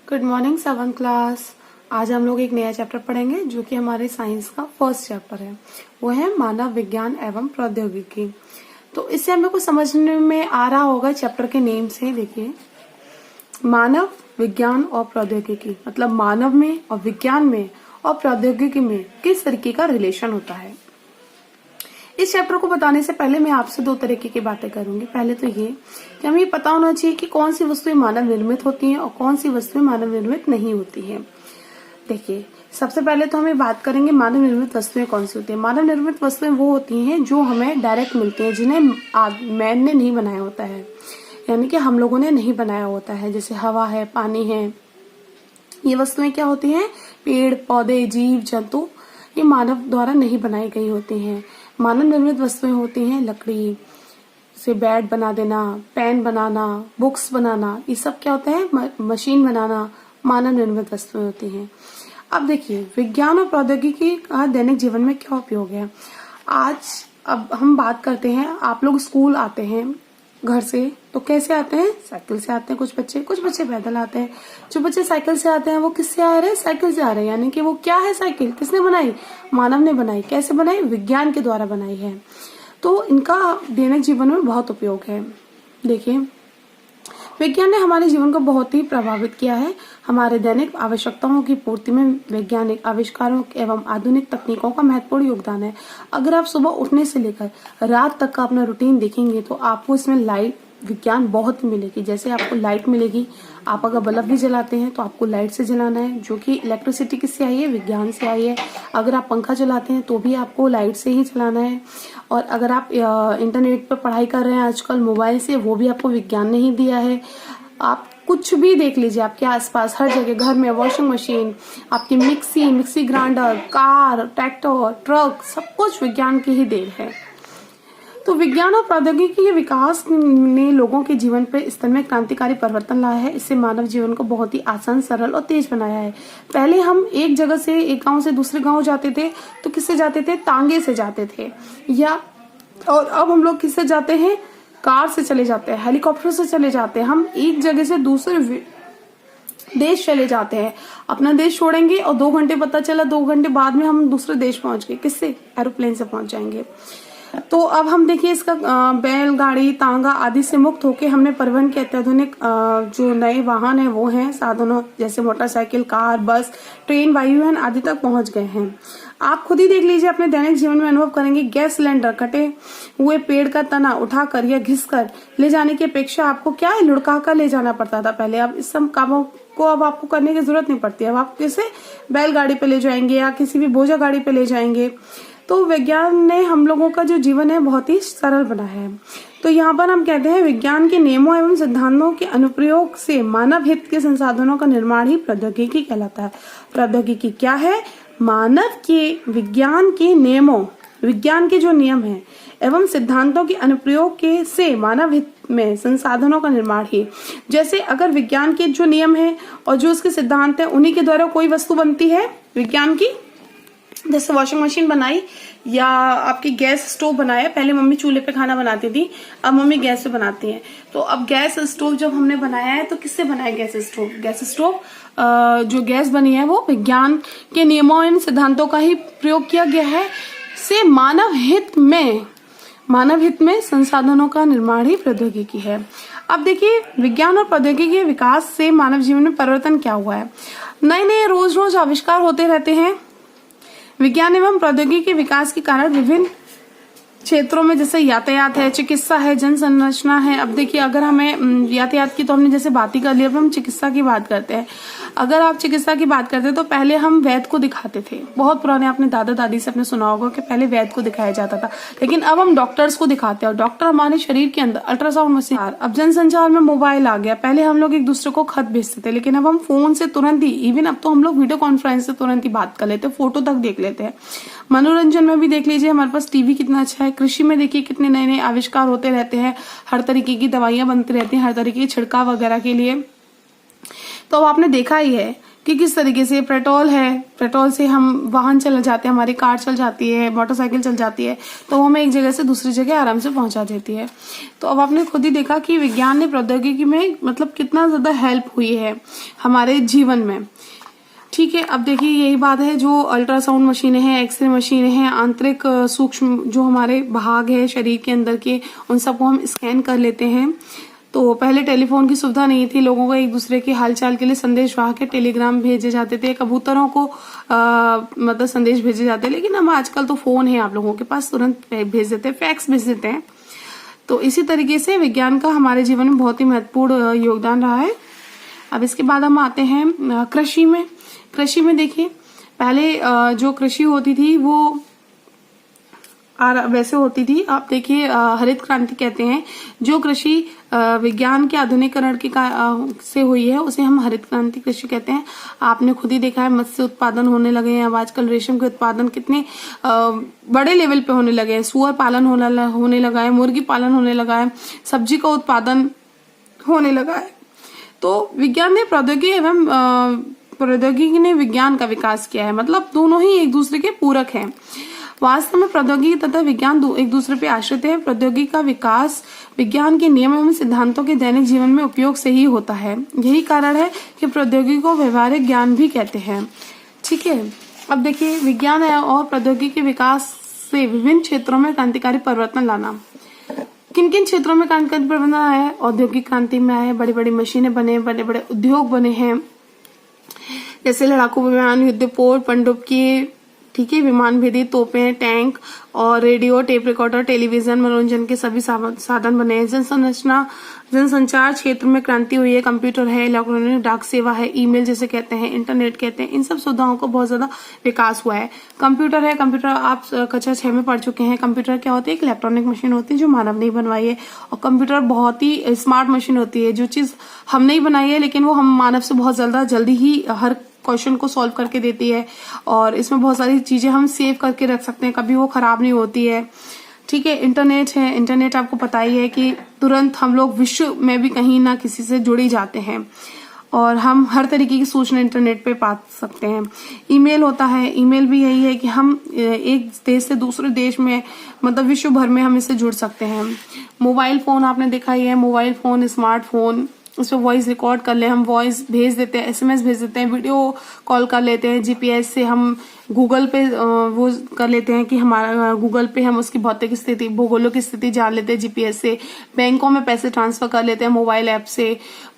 Good morning 7th class. आज हम लोग एक नया चैप्टर पढ़ेंगे जो कि हमारे साइंस का फर्स्ट चैप्टर है। वो है मानव विज्ञान एवं प्रौद्योगिकी। तो इससे हमें कुछ समझने में आ रहा होगा चैप्टर के नेम से। देखिए, मानव विज्ञान और प्रौद्योगिकी मतलब मानव में और विज्ञान में और प्रौद्योगिकी में किस तरीके का रिलेशन होता है। इस चैप्टर को बताने से पहले मैं आपसे दो तरीके की बातें करूंगी। पहले तो ये कि हमें पता होना चाहिए कि कौन सी वस्तुएं मानव निर्मित होती हैं और कौन सी वस्तुएं मानव निर्मित नहीं होती हैं। देखिए, सबसे पहले तो हमें बात करेंगे मानव निर्मित वस्तुएं कौन सी होती हैं। मानव निर्मित वस्तुएं वो होती हैं जो हमें डायरेक्ट मिलती हैं, जिन्हें मैन ने नहीं बनाया होता है, यानी कि हम लोगों ने नहीं बनाया होता है। जैसे हवा है, पानी है, ये वस्तुएं क्या होती हैं? पेड़ पौधे, जीव जंतु, ये मानव द्वारा नहीं बनाई गई होती हैं। मानव निर्मित वस्तुएं होती हैं लकड़ी से बैट बना देना, पेन बनाना, बुक्स बनाना, ये सब क्या होता है? मशीन बनाना मानव निर्मित वस्तुएं होती हैं। अब देखिए, विज्ञान और प्रौद्योगिकी का दैनिक जीवन में क्या उपयोग है। अब हम बात करते हैं, आप लोग स्कूल आते हैं घर से तो कैसे आते हैं? साइकिल से आते हैं। कुछ बच्चे पैदल आते हैं। जो बच्चे साइकिल से आते हैं वो किससे आ रहे हैं? साइकिल से आ रहे हैं। यानी कि वो क्या है? साइकिल किसने बनाई? मानव ने बनाई। कैसे बनाई? विज्ञान के द्वारा बनाई है। तो इनका दैनिक जीवन में बहुत उपयोग है। देखिए, विज्ञान ने हमारे जीवन को बहुत ही प्रभावित किया है। हमारे दैनिक आवश्यकताओं की पूर्ति में वैज्ञानिक आविष्कारों एवं आधुनिक तकनीकों का महत्वपूर्ण योगदान है। अगर आप सुबह उठने से लेकर रात तक का अपना रूटीन देखेंगे तो आपको इसमें लाइट विज्ञान बहुत मिलेगी। जैसे आपको लाइट मिलेगी, आप अगर बल्ब भी जलाते हैं तो आपको लाइट से जलाना है, जो कि इलेक्ट्रिसिटी किससे आई है? विज्ञान से आई है। अगर आप पंखा चलाते हैं तो भी आपको लाइट से ही चलाना है। और अगर आप इंटरनेट पर पढ़ाई कर रहे हैं आजकल मोबाइल से, वो भी आपको विज्ञान ने ही दिया है। आप कुछ भी देख लीजिए, आपके आसपास हर जगह, घर में वॉशिंग मशीन, आपकी mixie grinder, car, tractor, truck, सब कुछ विज्ञान की ही देन है। तो विज्ञान और प्रौद्योगिकी के विकास ने लोगों के जीवन पर स्तर में क्रांतिकारी परिवर्तन लाया है। इससे मानव जीवन को बहुत ही आसान, सरल और तेज बनाया है। पहले हम एक जगह से, एक गांव से दूसरे गांव जाते थे तो किससे जाते थे? तांगे से जाते थे। और अब हम लोग किससे जाते हैं? कार से चले जाते हैं, हेलीकॉप्टर से चले जाते हैं। हम एक जगह से दूसरे देश चले जाते हैं। अपना देश छोड़ेंगे और 2 घंटे, पता चला 2 घंटे बाद में हम दूसरे देश पहुंच गए। किससे? एरोप्लेन से पहुंच जाएंगे। तो अब हम देखिए, इसका बैलगाड़ी, तांगा आदि से मुक्त होकर हमने परिवहन के अत्याधुनिक जो नए वाहन है वो हैं साधनों, जैसे मोटरसाइकिल, कार, बस, ट्रेन, वायुयान आदि तक पहुंच गए हैं। आप खुद ही देख लीजिए, अपने दैनिक जीवन में अनुभव करेंगे। गैस सिलेंडर कटे हुए पेड़ का तना उठाकर या घिसकर ले जाने की अपेक्षा आपको क्या है? लुढ़का कर ले जाना पड़ता था पहले। अब इस सब कामों को अब आपको करने की जरूरत नहीं पड़ती। अब आप किसे? बैलगाड़ी पे ले जाएंगे या किसी भी बोझा गाड़ी पे ले जाएंगे। तो विज्ञान ने हम लोगों का जो जीवन है बहुत ही सरल बनाया है। तो यहाँ पर हम कहते हैं, विज्ञान के नियमों एवं सिद्धांतों के अनुप्रयोग से मानव हित के संसाधनों का निर्माण ही प्रौद्योगिकी कहलाता है। प्रौद्योगिकी क्या है? मानव के विज्ञान के नियमों, विज्ञान के जो नियम है एवं सिद्धांतों के अनुप्रयोग के से मानव हित में संसाधनों का निर्माण ही। जैसे अगर विज्ञान के जो नियम है और जो उसके सिद्धांत है, उन्हीं के द्वारा कोई वस्तु बनती है विज्ञान की। जैसे वॉशिंग मशीन बनाई या आपकी गैस स्टोव बनाया। पहले मम्मी चूल्हे पे खाना बनाती थी, अब मम्मी गैस पे बनाती हैं। तो अब गैस स्टोव जब हमने बनाया है तो किससे बनाया गैस स्टोव? गैस स्टोव जो गैस बनी है वो विज्ञान के नियमों एवं सिद्धांतों का ही प्रयोग किया गया है। से मानव हित में संसाधनों का निर्माण ही प्रौद्योगिकी है। अब देखिए, विज्ञान और प्रौद्योगिकी के विकास से मानव जीवन में परिवर्तन क्या हुआ है। नए रोज आविष्कार होते रहते हैं। विज्ञान एवं प्रौद्योगिकी के विकास के कारण विभिन्न क्षेत्रों में, जैसे यातायात है, चिकित्सा है, जन संरचना है। अब देखिए, अगर हमें यातायात की तो हमने जैसे बात ही कर ली, अब हम चिकित्सा की बात करते हैं। अगर आप चिकित्सा की बात करते हैं तो पहले हम वैद्य को दिखाते थे। बहुत पुराने, आपने दादा दादी से अपने सुना होगा कि पहले वैद्य को दिखाया जाता था, लेकिन अब हम डॉक्टर्स को दिखाते हैं। और डॉक्टर हमारे शरीर के अंदर अल्ट्रासाउंड मशीन। अब जनसंचार में मोबाइल आ गया। पहले हम लोग एक दूसरे को खत भेजते थे, लेकिन अब हम फोन से तुरंत ही, इवन अब तो हम लोग वीडियो कॉन्फ्रेंस से तुरंत ही बात कर लेते हैं, फोटो तक देख लेते हैं। मनोरंजन में भी देख लीजिए, हमारे पास टीवी कितना अच्छा है। कृषि में देखिए, कितने नए आविष्कार होते रहते हैं। हर तरीके की दवाइयां बनती रहती हैं, हर तरीके के छिड़काव वगैरह के लिए। तो अब आपने देखा ही है कि किस तरीके से पेट्रोल है, पेट्रोल से हम वाहन चल जाते हैं, हमारी कार चल जाती है, मोटरसाइकिल चल जाती है, तो हमें एक जगह से दूसरी जगह आराम से पहुंचा देती है। तो अब आपने खुद ही देखा कि विज्ञान ने प्रौद्योगिकी में मतलब कितना ज्यादा हेल्प हुई है हमारे जीवन में। ठीक है, अब देखिए यही बात है, जो अल्ट्रासाउंड मशीनें हैं, एक्सरे मशीनें हैं, आंतरिक सूक्ष्म जो हमारे भाग है शरीर के अंदर के, उन सबको हम स्कैन कर लेते हैं। तो पहले टेलीफोन की सुविधा नहीं थी, लोगों को एक दूसरे के हालचाल के लिए संदेश वाहक के टेलीग्राम भेजे जाते थे, कबूतरों को मतलब संदेश भेजे जाते, लेकिन अब आजकल तो फोन है आप लोगों के पास, तुरंत भेज देते हैं, फैक्स भेज देते हैं। तो इसी तरीके से विज्ञान का हमारे जीवन में बहुत ही महत्वपूर्ण योगदान रहा है। अब इसके बाद हम आते हैं कृषि में। कृषि में देखिए, पहले जो कृषि होती थी वो वैसे होती थी, आप देखिए हरित क्रांति कहते हैं, जो कृषि विज्ञान के आधुनिकीकरण के से हुई है उसे हम हरित क्रांति कृषि कहते हैं। आपने खुद ही देखा है, मत्स्य उत्पादन होने लगे हैं अब आजकल, रेशम के उत्पादन कितने बड़े लेवल पे होने लगे हैं, सुअर पालन होने लगा है, मुर्गी पालन होने लगा है, सब्जी का उत्पादन होने लगा है। तो विज्ञान ने प्रौद्योगिकी ने विज्ञान का विकास किया है, मतलब दोनों ही एक दूसरे के पूरक हैं। वास्तव में प्रौद्योगिकी तथा विज्ञान एक दूसरे पे आश्रित है। प्रौद्योगिकी का विकास विज्ञान के नियम एवं सिद्धांतों के दैनिक जीवन में उपयोग से ही होता है। यही कारण है कि प्रौद्योगिकी को व्यवहारिक ज्ञान भी कहते हैं। ठीक है, अब देखिए विज्ञान और प्रौद्योगिकी के विकास से विभिन्न क्षेत्रों में क्रांतिकारी परिवर्तन लाना। किन किन क्षेत्रों में क्रांतिकारी परिवर्तन आया है? औद्योगिक क्रांति में आया है, बड़ी बड़ी मशीनें बने, बड़े बड़े उद्योग बने हैं, जैसे लड़ाकू विमान, युद्धपोत, पनडुब्बी, ठीक है, विमान भेदी तोपें, टैंक और रेडियो, टेप रिकॉर्डर, टेलीविजन, मनोरंजन के सभी साधन बने हैं। जनसंचार क्षेत्र में क्रांति हुई है, कंप्यूटर है, इलेक्ट्रॉनिक डाक सेवा है, ईमेल जिसे कहते हैं, इंटरनेट कहते हैं, इन सब सुविधाओं को बहुत ज्यादा विकास हुआ है। कंप्यूटर है, कंप्यूटर आप कक्षा 6 में पढ़ चुके हैं। कंप्यूटर क्या होती है? एक इलेक्ट्रॉनिक मशीन होती है जो मानव ने बनवाई है, और कंप्यूटर बहुत ही स्मार्ट मशीन होती है, जो चीज हम नहीं बनाई है लेकिन वो हम मानव से बहुत ज्यादा जल्दी ही हर क्वेश्चन को सॉल्व करके देती है, और इसमें बहुत सारी चीजें हम सेव करके रख सकते हैं, कभी वो खराब नहीं होती है। ठीक है, इंटरनेट है, इंटरनेट आपको पता ही है कि तुरंत हम लोग विश्व में भी कहीं ना किसी से जुड़ ही जाते हैं, और हम हर तरीके की सूचना इंटरनेट पे पा सकते हैं। ईमेल होता है, ईमेल भी यही है कि हम एक देश से दूसरे देश में, मतलब विश्व भर में हम इससे जुड़ सकते हैं। मोबाइल फोन आपने देखा ही है, मोबाइल फोन, स्मार्टफोन, उसमें वॉइस रिकॉर्ड कर ले, हम वॉइस भेज देते हैं, एसएमएस भेज देते हैं, वीडियो कॉल कर लेते हैं, जीपीएस से हम गूगल पे वो कर लेते हैं कि हमारा गूगल पे हम उसकी भौतिक स्थिति, भूगोलिक स्थिति जान लेते हैं जीपीएस से। बैंकों में पैसे ट्रांसफर कर लेते हैं मोबाइल ऐप से।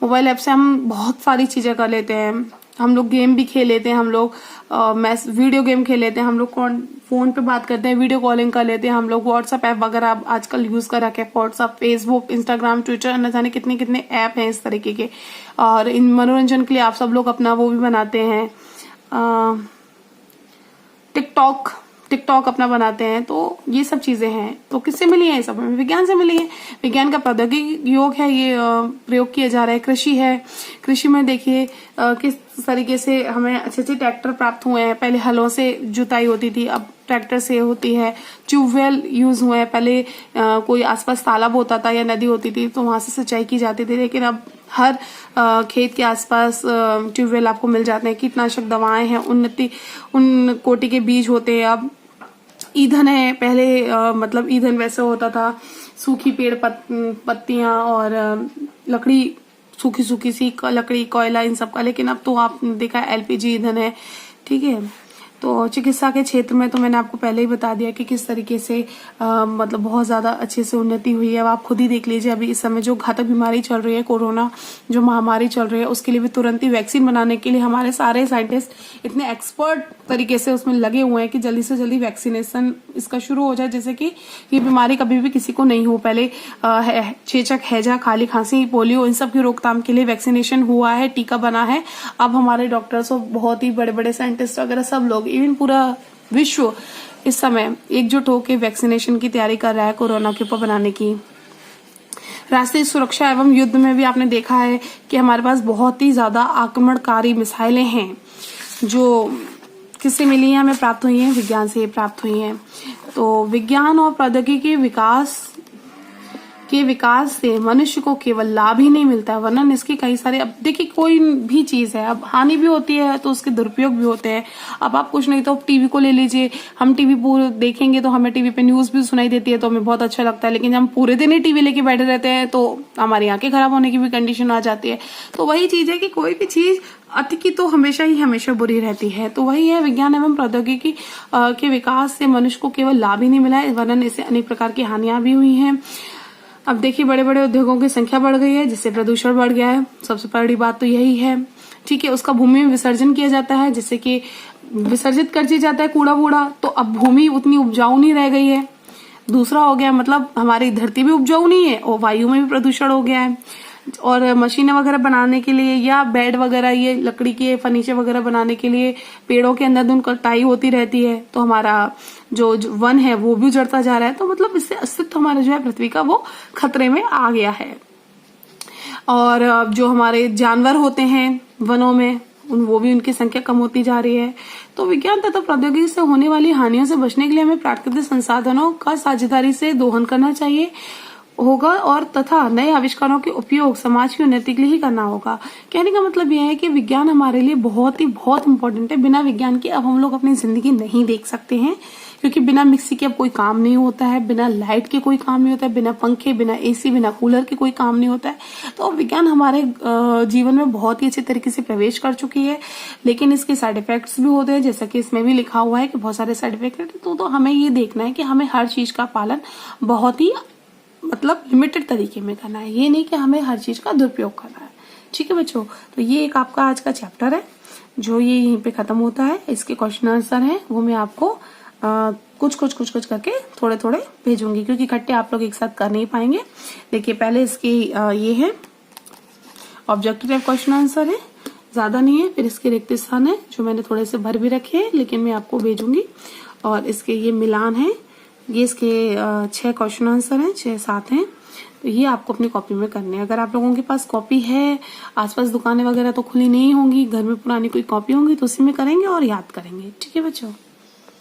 मोबाइल ऐप से हम बहुत सारी चीजें कर लेते हैं। हम लोग गेम भी खेल लेते हैं, हम लोग वीडियो गेम खेल लेते हैं, हम लोग फोन पे बात करते हैं, वीडियो कॉलिंग कर लेते हैं, हम लोग व्हाट्सएप ऐप वगैरह आजकल यूज कर रखे हैं, व्हाट्सएप, फेसबुक, इंस्टाग्राम, ट्विटर, न जाने कितने कितने ऐप हैं इस तरीके के। और इन मनोरंजन के लिए आप सब लोग अपना वो भी बनाते हैं, टिकटॉक अपना बनाते हैं। तो ये सब चीजें हैं, तो किससे मिली है? ये सब विज्ञान से मिली है। विज्ञान का प्रौद्योगिकी योग है, ये प्रयोग किया जा रहा है। कृषि है, कृषि में देखिए किस तरीके से हमें अच्छे अच्छे ट्रैक्टर प्राप्त हुए हैं। पहले हलों से जुताई होती थी, अब ट्रैक्टर से होती है। ट्यूबवेल यूज हुए हैं, पहले कोई आसपास तालाब होता था या नदी होती थी तो वहां से सिंचाई की जाती थी, लेकिन अब हर खेत के आसपास ट्यूबवेल आपको मिल जाते हैं। कीटनाशक दवाएं हैं, उन कोटि के बीज होते हैं। अब ईंधन है, पहले मतलब ईंधन वैसे होता था, सूखी पेड़ पत्तियां और लकड़ी, सूखी सूखी सी लकड़ी, कोयला, इन सब का, लेकिन अब तो आपने देखा एलपीजी ईंधन है। ठीक है, तो चिकित्सा के क्षेत्र में तो मैंने आपको पहले ही बता दिया कि किस तरीके से मतलब बहुत ज्यादा अच्छे से उन्नति हुई है। अब आप खुद ही देख लीजिए, अभी इस समय जो घातक बीमारी चल रही है, कोरोना जो महामारी चल रही है, उसके लिए भी तुरंत ही वैक्सीन बनाने के लिए हमारे सारे साइंटिस्ट इतने एक्सपर्ट तरीके से उसमें लगे हुए हैं कि जल्दी से जल्दी वैक्सीनेशन इसका शुरू हो जाए, जैसे कि ये बीमारी कभी भी किसी को नहीं हो। पहले चेचक, हैजा, खाली खांसी, पोलियो, इन सब की रोकथाम के लिए वैक्सीनेशन हुआ है, टीका बना है। अब हमारे डॉक्टर्स और बहुत ही बड़े बड़े साइंटिस्ट वगैरह सब लोग, इवन पूरा विश्व इस समय एकजुट होकर वैक्सीनेशन की तैयारी कर रहा है कोरोना के ऊपर बनाने की। राष्ट्रीय सुरक्षा एवं युद्ध में भी आपने देखा है कि हमारे पास बहुत ही ज्यादा आक्रमणकारी मिसाइलें हैं, जो किससे मिली हैं? हमें प्राप्त हुई हैं, विज्ञान से प्राप्त हुई हैं। तो विज्ञान और प्रौद्योगिकी के विकास के विकास से मनुष्य को केवल लाभ ही नहीं मिलता है वरन इसके कई सारे, अब देखिए कोई भी चीज है अब हानि भी होती है तो उसके दुरुपयोग भी होते हैं। अब आप कुछ नहीं तो टीवी को ले लीजिए, हम टीवी पूरे देखेंगे तो हमें टीवी पे न्यूज भी सुनाई देती है तो हमें बहुत अच्छा लगता है, लेकिन हम पूरे दिन ही टीवी लेके बैठे रहते हैं तो हमारी आंखें खराब होने की भी कंडीशन आ जाती है। तो वही चीज है कि कोई भी चीज अति की तो हमेशा बुरी रहती है। तो वही है, विज्ञान एवं प्रौद्योगिकी के विकास से मनुष्य को केवल लाभ ही नहीं मिला है वरन इससे अनेक प्रकार की हानियां भी हुई हैं। अब देखिए बड़े बड़े उद्योगों की संख्या बढ़ गई है जिससे प्रदूषण बढ़ गया है, सबसे बड़ी बात तो यही है। ठीक है, उसका भूमि में विसर्जन किया जाता है जिससे कि विसर्जित कर दिया जाता है कूड़ा वूड़ा, तो अब भूमि उतनी उपजाऊ नहीं रह गई है। दूसरा हो गया मतलब हमारी धरती भी उपजाऊ नहीं है और वायु में भी प्रदूषण हो गया है। और मशीनें वगैरह बनाने के लिए या बेड वगैरह ये लकड़ी के फर्नीचर वगैरह बनाने के लिए पेड़ों के अंदर कटाई होती रहती है तो हमारा जो वन है वो भी उजड़ता जा रहा है। तो मतलब इससे अस्तित्व हमारा जो है पृथ्वी का वो खतरे में आ गया है। और जो हमारे जानवर होते हैं वनों में वो भी उनकी संख्या कम होती जा रही है। तो विज्ञान तथा प्रौद्योगिकी से होने वाली हानियों से बचने के लिए हमें प्राकृतिक संसाधनों का साझेदारी से दोहन करना चाहिए होगा और तथा नए आविष्कारों के उपयोग समाज की उन्नति के लिए ही करना होगा। कहने का मतलब यह है कि विज्ञान हमारे लिए बहुत इंपॉर्टेंट है। बिना विज्ञान के अब हम लोग अपनी जिंदगी नहीं देख सकते हैं, क्योंकि बिना मिक्सी के अब कोई काम नहीं होता है, बिना लाइट के कोई काम नहीं होता है, बिना पंखे, बिना एसी, बिना कूलर के कोई काम नहीं होता है। तो विज्ञान हमारे जीवन में बहुत ही अच्छे तरीके से प्रवेश कर चुकी है, लेकिन इसके साइड इफेक्ट्स भी होते हैं, जैसा कि इसमें भी लिखा हुआ है कि बहुत सारे साइड इफेक्ट है। तो हमें ये देखना है कि हमें हर चीज का पालन बहुत ही मतलब लिमिटेड तरीके में करना है, ये नहीं कि हमें हर चीज का दुरुपयोग करना है। ठीक है बच्चों, तो ये एक आपका आज का चैप्टर है जो ये यहीं पे खत्म होता है। इसके क्वेश्चन आंसर हैं वो मैं आपको कुछ करके थोड़े थोड़े भेजूंगी, क्योंकि इकट्ठे आप लोग एक साथ कर नहीं पाएंगे। देखिए पहले इसकी ये है ऑब्जेक्टिव टाइप क्वेश्चन आंसर है, ज्यादा नहीं है। फिर इसके रिक्त स्थान है जो मैंने थोड़े से भर भी रखे हैं लेकिन मैं आपको भेजूंगी। और इसके ये मिलान है, ये इसके 6 क्वेश्चन आंसर हैं, 6-7 हैं। तो ये आपको अपनी कॉपी में करने हैं। अगर आप लोगों के पास कॉपी है, आसपास दुकानें वगैरह तो खुली नहीं होंगी, घर में पुरानी कोई कॉपी होंगी तो उसी में करेंगे और याद करेंगे। ठीक है बच्चों।